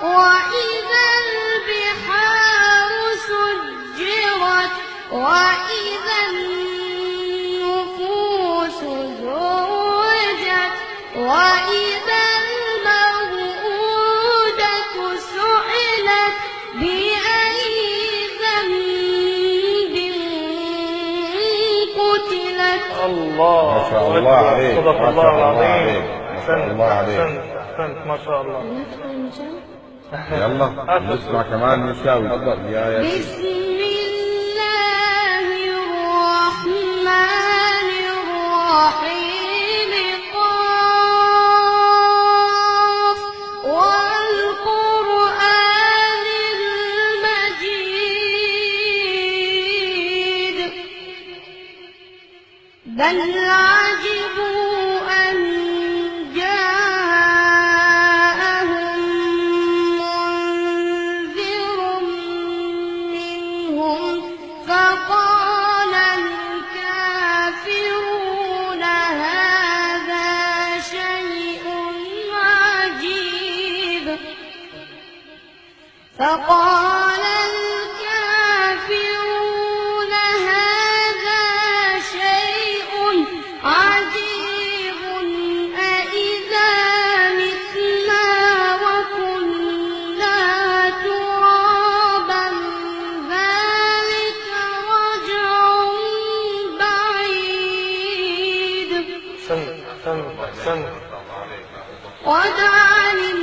وإذا البحار سجرت وإذا النفوس زوجت وإذا الموءودة سئلت بأي ذنب قتلت. الله ما شاء الله عليك، صدق ما الله شاء الله العظيم. عليك، ما شاء الله عليك. أحسنت ما شاء الله. يلا نسمع كمان نساوي. تفضل يا بسم الله الرحمن الرحيم. قاف والقرآن المجيد بل عجبوا أن جاءهم منذر منهم فقال الكافرون هذا شيء عجيب. فقال الكافرون هذا شيء عجيب أإذا متنا وكنا ترابا ذلك رجع بعيد. أحسنت. قد علمنا